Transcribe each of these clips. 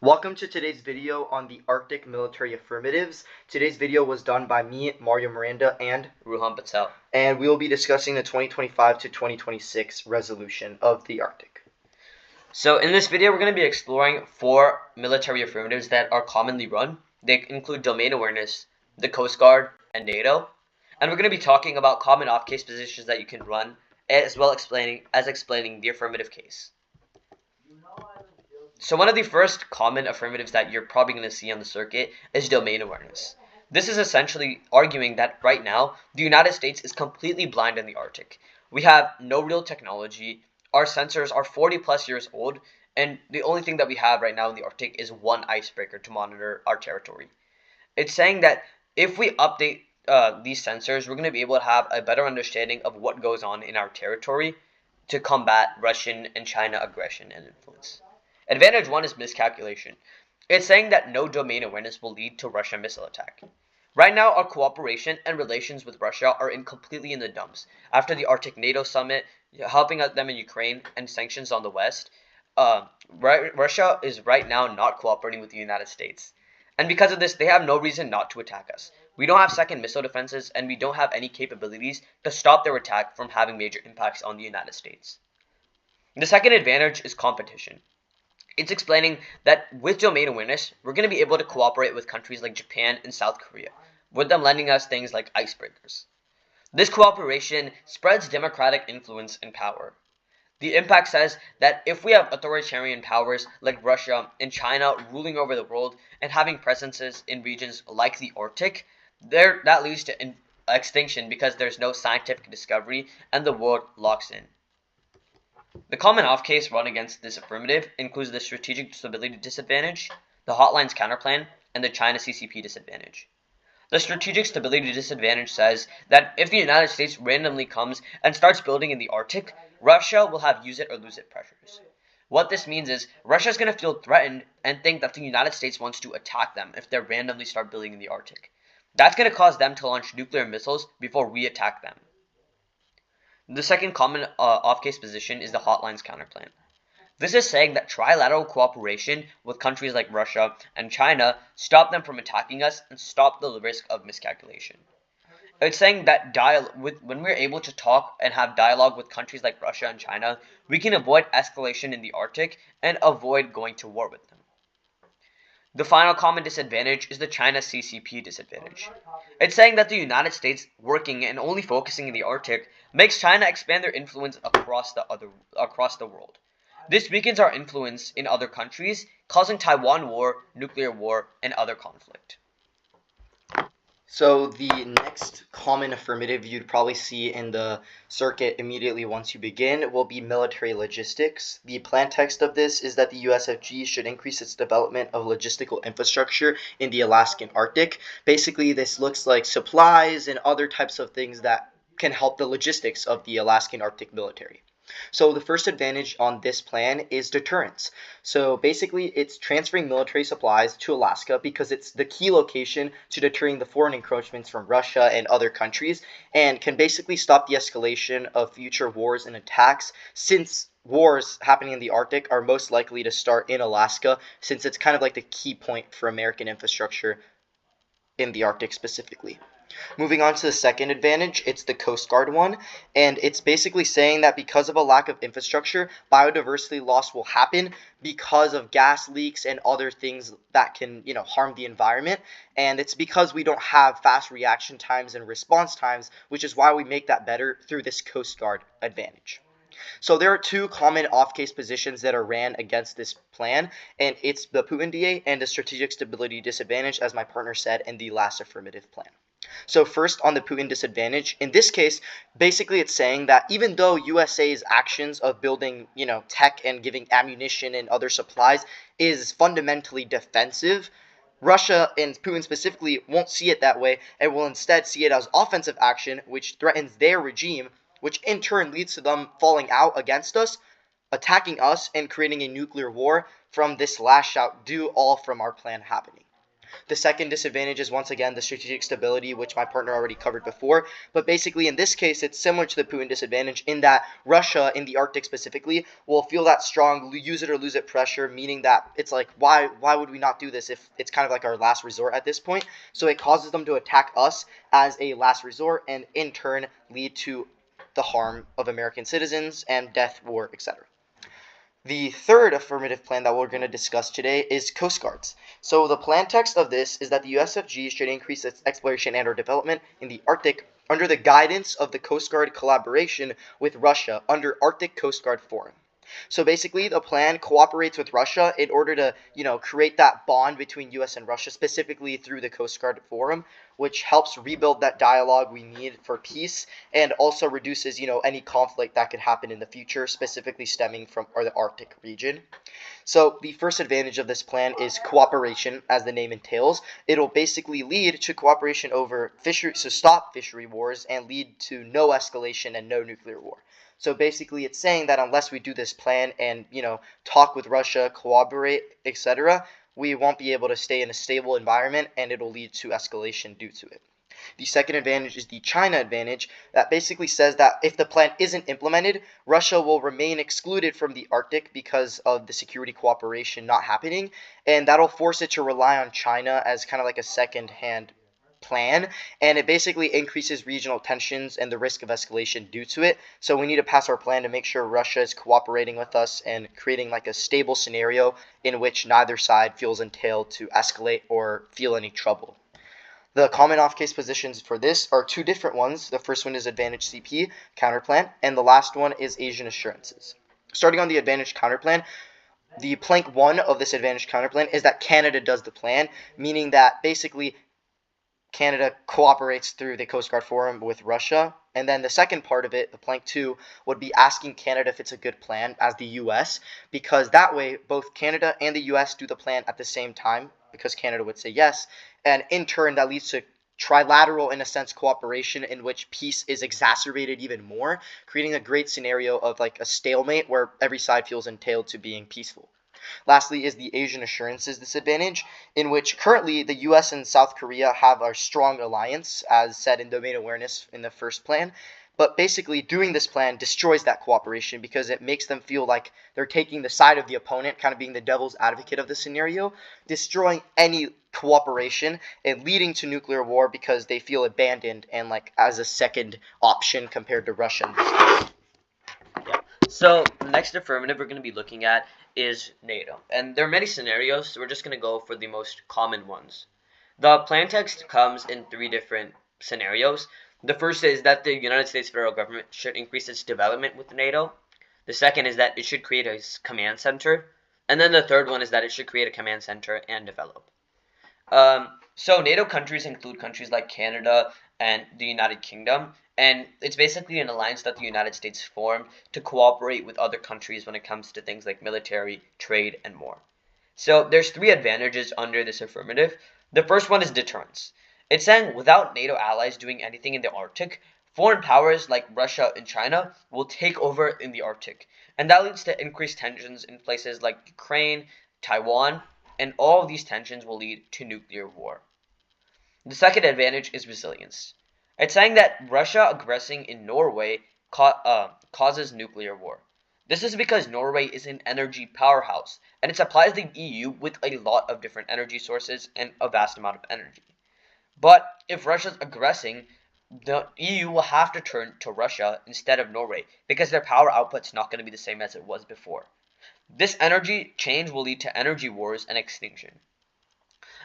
Welcome to today's video on the Arctic military affirmatives. Today's video was done by me, Mario Miranda, and Ruhan Patel. And we will be discussing the 2025 to 2026 resolution of the Arctic. So in this video, we're going to be exploring 4 military affirmatives that are commonly run. They include domain awareness, the Coast Guard, and NATO. And we're going to be talking about common off-case positions that you can run, as well explaining the affirmative case. So one of the first common affirmatives that you're probably going to see on the circuit is domain awareness. This is essentially arguing that right now, the United States is completely blind in the Arctic. We have no real technology, our sensors are 40 plus years old, and the only thing that we have right now in the Arctic is one icebreaker to monitor our territory. It's saying that if we update these sensors, we're going to be able to have a better understanding of what goes on in our territory to combat Russian and China aggression and influence. Advantage 1 is miscalculation. It's saying that no domain awareness will lead to Russian missile attack. Right now, our cooperation and relations with Russia are completely in the dumps. After the Arctic NATO summit, helping them in Ukraine, and sanctions on the West, Russia is right now not cooperating with the United States. And because of this, they have no reason not to attack us. We don't have second missile defenses, and we don't have any capabilities to stop their attack from having major impacts on the United States. The second advantage is competition. It's explaining that with domain awareness, we're going to be able to cooperate with countries like Japan and South Korea, with them lending us things like icebreakers. This cooperation spreads democratic influence and power. The impact says that if we have authoritarian powers like Russia and China ruling over the world and having presences in regions like the Arctic, that leads to extinction because there's no scientific discovery and the world locks in. The common off-case run against this affirmative includes the strategic stability disadvantage, the hotlines counterplan, and the China CCP disadvantage. The strategic stability disadvantage says that if the United States randomly comes and starts building in the Arctic, Russia will have use it or lose it pressures. What this means is Russia is going to feel threatened and think that the United States wants to attack them if they randomly start building in the Arctic. That's going to cause them to launch nuclear missiles before we attack them. The second common off-case position is the hotlines counterplan. This is saying that trilateral cooperation with countries like Russia and China stop them from attacking us and stop the risk of miscalculation. It's saying that when we're able to talk and have dialogue with countries like Russia and China, we can avoid escalation in the Arctic and avoid going to war with them. The final common disadvantage is the China CCP disadvantage. It's saying that the United States working and only focusing in the Arctic makes China expand their influence across the world. This weakens our influence in other countries, causing Taiwan war, nuclear war, and other conflict. So the next common affirmative you'd probably see in the circuit immediately once you begin will be military logistics. The plan text of this is that the USFG should increase its development of logistical infrastructure in the Alaskan Arctic. Basically, this looks like supplies and other types of things that can help the logistics of the Alaskan Arctic military. So the first advantage on this plan is deterrence. So basically it's transferring military supplies to Alaska because it's the key location to deterring the foreign encroachments from Russia and other countries and can basically stop the escalation of future wars and attacks, since wars happening in the Arctic are most likely to start in Alaska, since it's kind of like the key point for American infrastructure in the Arctic specifically. Moving on to the second advantage, it's the Coast Guard one, and it's basically saying that because of a lack of infrastructure, biodiversity loss will happen because of gas leaks and other things that can, harm the environment, and it's because we don't have fast reaction times and response times, which is why we make that better through this Coast Guard advantage. So there are two common off-case positions that are ran against this plan, and it's the Putin DA and the strategic stability disadvantage, as my partner said in the last affirmative plan. So first, on the Putin disadvantage, in this case, basically it's saying that even though USA's actions of building, tech and giving ammunition and other supplies is fundamentally defensive, Russia and Putin specifically won't see it that way and will instead see it as offensive action, which threatens their regime, which in turn leads to them falling out against us, attacking us, and creating a nuclear war from this lash out due all from our plan happening. The second disadvantage is once again the strategic stability, which my partner already covered before. But basically, in this case, it's similar to the Putin disadvantage in that Russia, in the Arctic specifically, will feel that strong use it or lose it pressure, meaning that it's like, why would we not do this if it's kind of like our last resort at this point? So it causes them to attack us as a last resort and in turn lead to the harm of American citizens and death, war, etc. The third affirmative plan that we're going to discuss today is Coast Guards. So the plan text of this is that the USFG should increase its exploration and or development in the Arctic under the guidance of the Coast Guard collaboration with Russia under Arctic Coast Guard Forum. So basically, the plan cooperates with Russia in order to, create that bond between U.S. and Russia, specifically through the Coast Guard Forum, which helps rebuild that dialogue we need for peace and also reduces, any conflict that could happen in the future, specifically stemming from the Arctic region. So the first advantage of this plan is cooperation, as the name entails. It'll basically lead to cooperation over fishery, so stop fishery wars and lead to no escalation and no nuclear war. So basically, it's saying that unless we do this plan and, talk with Russia, cooperate, etc., we won't be able to stay in a stable environment and it'll lead to escalation due to it. The second advantage is the China advantage that basically says that if the plan isn't implemented, Russia will remain excluded from the Arctic because of the security cooperation not happening, and that'll force it to rely on China as kind of like a second-hand plan, and it basically increases regional tensions and the risk of escalation due to it. So we need to pass our plan to make sure Russia is cooperating with us and creating like a stable scenario in which neither side feels entailed to escalate or feel any trouble. The common off-case positions for this are two different ones. The first one is Advantage CP, counterplan, and the last one is Asian assurances. Starting on the Advantage counterplan, the plank 1 of this Advantage counterplan is that Canada does the plan, meaning that basically Canada cooperates through the Coast Guard Forum with Russia. And then the second part of it, the plank 2, would be asking Canada if it's a good plan as the U.S., because that way both Canada and the U.S. do the plan at the same time, because Canada would say yes. And in turn, that leads to trilateral, in a sense, cooperation in which peace is exacerbated even more, creating a great scenario of like a stalemate where every side feels entailed to being peaceful. Lastly is the Asian assurances disadvantage, in which currently the US and South Korea have a strong alliance, as said in domain awareness in the first plan. But basically, doing this plan destroys that cooperation because it makes them feel like they're taking the side of the opponent, kind of being the devil's advocate of the scenario, destroying any cooperation and leading to nuclear war because they feel abandoned and like as a second option compared to Russia. Yeah. So the next affirmative we're going to be looking at is NATO. And there are many scenarios, so we're just going to go for the most common ones. The plan text comes in three different scenarios. The first is that the United States federal government should increase its development with NATO. The second is that it should create a command center. And then the third one is that it should create a command center and develop. So NATO countries include countries like Canada and the United Kingdom, and it's basically an alliance that the United States formed to cooperate with other countries when it comes to things like military, trade, and more. So there's three advantages under this affirmative. The first one is deterrence. It's saying without NATO allies doing anything in the Arctic, foreign powers like Russia and China will take over in the Arctic, and that leads to increased tensions in places like Ukraine, Taiwan, and all of these tensions will lead to nuclear war. The second advantage is resilience. It's saying that Russia aggressing in Norway causes nuclear war. This is because Norway is an energy powerhouse, and it supplies the EU with a lot of different energy sources and a vast amount of energy. But if Russia's aggressing, the EU will have to turn to Russia instead of Norway because their power output's not going to be the same as it was before. This energy change will lead to energy wars and extinction.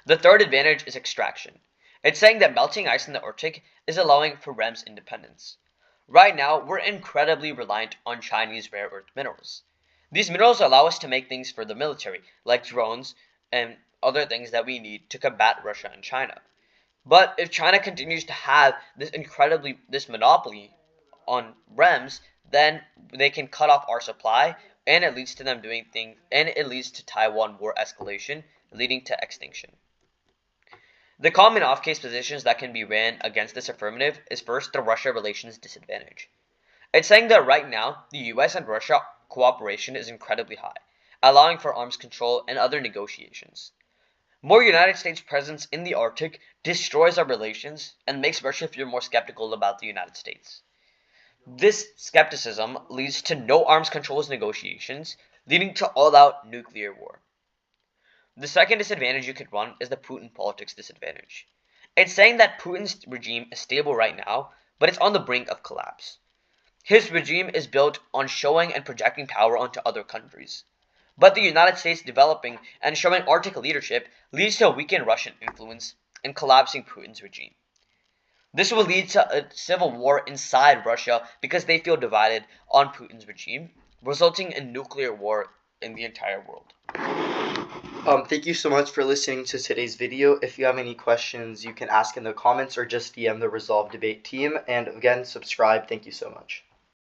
The third advantage is extraction. It's saying that melting ice in the Arctic is allowing for REM's independence. Right now, we're incredibly reliant on Chinese rare earth minerals. These minerals allow us to make things for the military, like drones and other things that we need to combat Russia and China. But if China continues to have this monopoly on REMs, then they can cut off our supply, and it leads to them doing things, and it leads to Taiwan war escalation, leading to extinction. The common off-case positions that can be ran against this affirmative is first the Russia relations disadvantage. It's saying that right now, the US and Russia cooperation is incredibly high, allowing for arms control and other negotiations. More United States presence in the Arctic destroys our relations and makes Russia feel more skeptical about the United States. This skepticism leads to no arms controls negotiations, leading to all-out nuclear war. The second disadvantage you could run is the Putin politics disadvantage. It's saying that Putin's regime is stable right now, but it's on the brink of collapse. His regime is built on showing and projecting power onto other countries. But the United States developing and showing Arctic leadership leads to a weakened Russian influence and collapsing Putin's regime. This will lead to a civil war inside Russia because they feel divided on Putin's regime, resulting in nuclear war in the entire world. Thank you so much for listening to today's video. If you have any questions, you can ask in the comments or just DM the Resolve Debate team. And again, subscribe. Thank you so much.